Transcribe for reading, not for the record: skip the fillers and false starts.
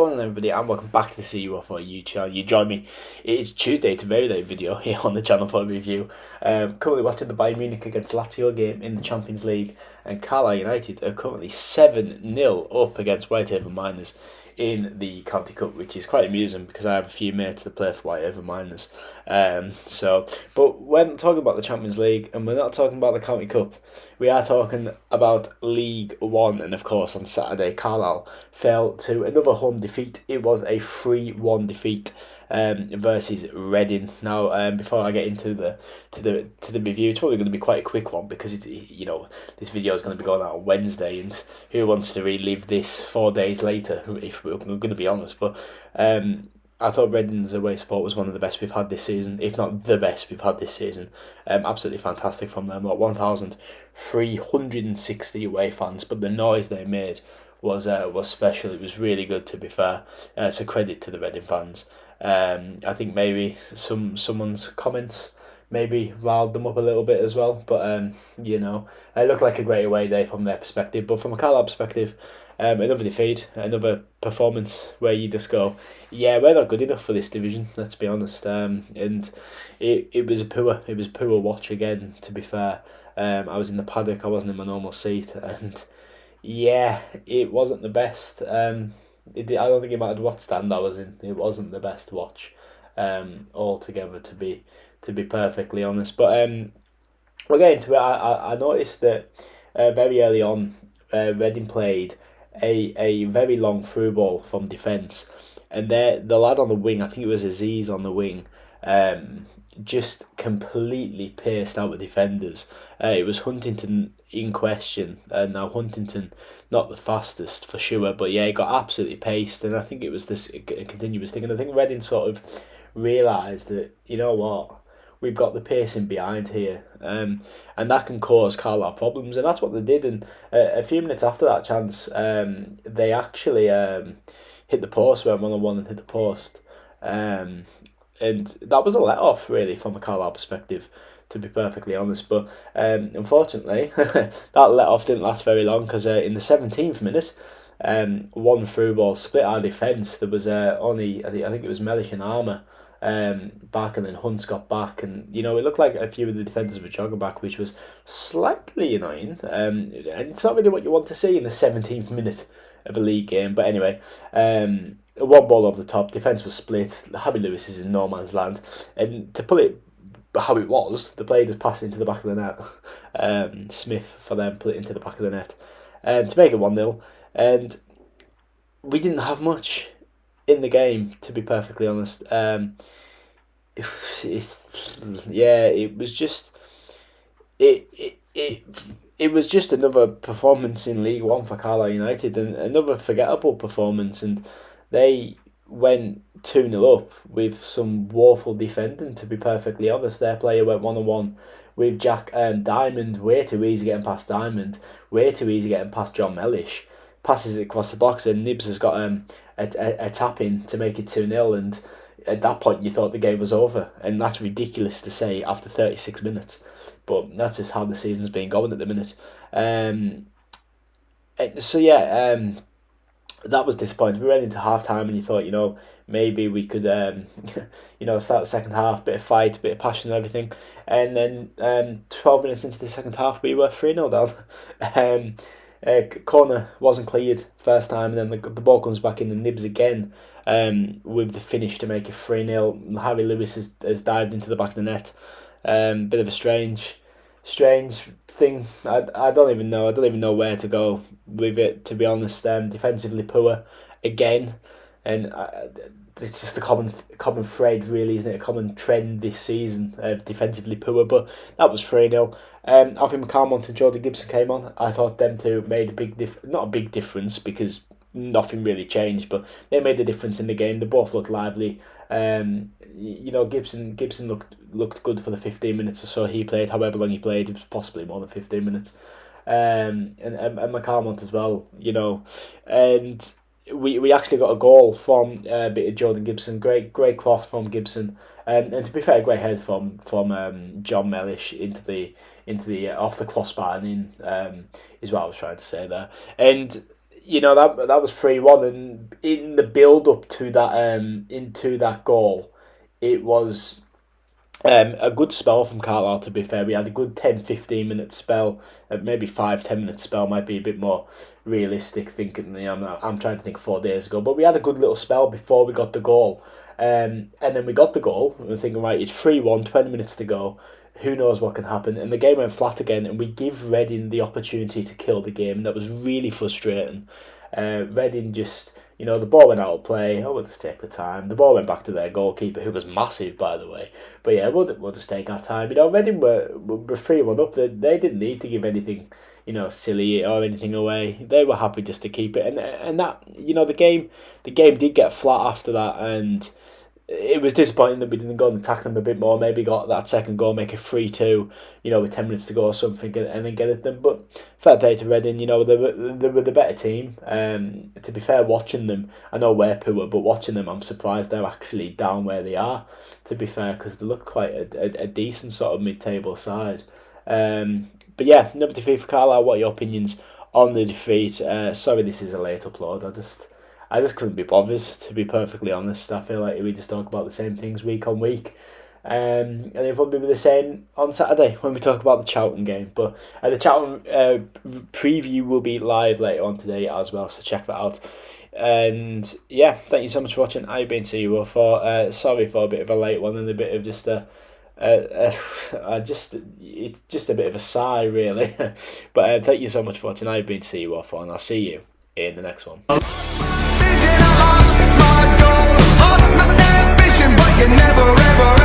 going on, everybody, and welcome back to the CEO for You channel. You join me. It is Tuesday. It's a very late video here on the channel for a review. Currently watching the Bayern Munich against Lazio game in the Champions League, and Carlisle United are currently 7-0 up against Whitehaven Miners in the County Cup, which is quite amusing because I have a few mates that play for Whitehaven Miners. But when talking about the Champions League, and we're not talking about the County Cup, we are talking about League One, and of course on Saturday Carlisle fell to another home defeat. It was a 3-1 defeat versus Reading. Now, before I get into the review, it's probably going to be quite a quick one because this video is going to be going out on Wednesday, and who wants to relive this 4 days later? If we're going to be honest, but I thought Reading's away support was one of the best we've had this season, if not the best we've had this season. Absolutely fantastic from them. 1,360 away fans, but the noise they made was special. It was really good, to be fair. So credit to the Reading fans. I think maybe someone's comments maybe riled them up a little bit as well, but it looked like a great away day from their perspective. But from a Carlisle perspective, another defeat, another performance where you just go, yeah, we're not good enough for this division, let's be honest. And it was a poor watch again, to be fair. I was in the paddock, I wasn't in my normal seat, and yeah, it wasn't the best. I don't think it mattered what stand I was in. It wasn't the best watch altogether, to be perfectly honest. But we'll get into it. I noticed that very early on, Reading played a very long through ball from defence, and the lad on the wing, I think it was Aziz on the wing, just completely paced out the defenders. It was Huntington in question, and now Huntington not the fastest for sure, but yeah, he got absolutely paced, and I think it was this continuous thing, and I think Reading sort of realised that, you know what, we've got the pacing behind here, and that can cause Carlisle problems, and that's what they did. And a few minutes after that chance, they actually hit the post, went 1-on-1 and hit the post, and that was a let off really from a Carlisle perspective, to be perfectly honest. But unfortunately, that let off didn't last very long, because in the 17th minute, one through ball split our defence. There was only I think it was Mellish and Armour back, and then Hunt's got back, and it looked like a few of the defenders were jogging back, which was slightly annoying, and it's not really what you want to see in the 17th minute of a league game. But anyway, one ball over the top, defence was split, Harry Lewis is in no man's land, and to put it how it was, the player just passed into the back of the net. Smith for them put it into the back of the net to make it 1-0, and we didn't have much in the game, to be perfectly honest. It was just it was just another performance in League One for Carlisle United, and another forgettable performance, and they went 2-0 up with some woeful defending, to be perfectly honest. Their player went 1-on-1 with Jack Diamond, way too easy getting past Diamond, way too easy getting past John Mellish, passes it across the box, and Nibs has got a tap in to make it 2-0, and at that point you thought the game was over, and that's ridiculous to say after 36 minutes, but that's just how the season's been going at the minute. That was disappointing. We went into half time, and you thought, maybe we could start the second half, bit of fight, bit of passion and everything, and then 12 minutes into the second half we were 3-0 down. Corner wasn't cleared first time, and then the ball comes back in, and Nibs again with the finish to make it 3-0. Harry Lewis has dived into the back of the net. Bit of a strange thing. I don't even know where to go with it, to be honest. Defensively poor again, and it's just a common thread, really, isn't it? A common trend this season, defensively poor. But that was 3-0. Alfie McCalmont and Jordan Gibson came on. I thought them two made not a big difference, because nothing really changed, but they made a difference in the game. They both looked lively. Gibson looked good for the 15 minutes or so he played. However long he played, it was possibly more than 15 minutes. And McCalmont as well. And we actually got a goal from a bit of Jordan Gibson. Great cross from Gibson, and to be fair, great head from John Mellish into the off the crossbar and in, is what I was trying to say there. And that was 3-1, and in the build up to that into that goal, it was a good spell from Carlisle, to be fair. We had a good 10-15 minute spell, maybe 5-10 minute spell might be a bit more realistic thinking. I'm trying to think 4 days ago, but we had a good little spell before we got the goal. And then we got the goal, and we're thinking, right, it's 3-1, 20 minutes to go. Who knows what can happen? And the game went flat again, and we give Reading the opportunity to kill the game. That was really frustrating. Reading just, the ball went out of play. Oh, we'll just take the time. The ball went back to their goalkeeper, who was massive, by the way. But yeah, we'll just take our time. Reading were 3-1 up. They didn't need to give anything, silly or anything away. They were happy just to keep it. And that, the game did get flat after that, and it was disappointing that we didn't go and attack them a bit more. Maybe got that second goal, make it 3-2, with 10 minutes to go or something, and then get at them. But fair play to Reading, they were the better team. To be fair, watching them, I know we're poor, but watching them, I'm surprised they're actually down where they are, to be fair, because they look quite a decent sort of mid-table side. But yeah, another defeat for Carlisle. What are your opinions on the defeat? Sorry this is a late upload. I just couldn't be bothered, to be perfectly honest. I feel like we just talk about the same things week on week. And it'll probably be the same on Saturday when we talk about the Charlton game. But the Charlton preview will be live later on today as well, so check that out. And yeah, thank you so much for watching. I've been CU04. Sorry for a bit of a late one and a bit of just it's just a bit of a sigh, really. But thank you so much for watching. I've been CU04, and I'll see you in the next one. But you never ever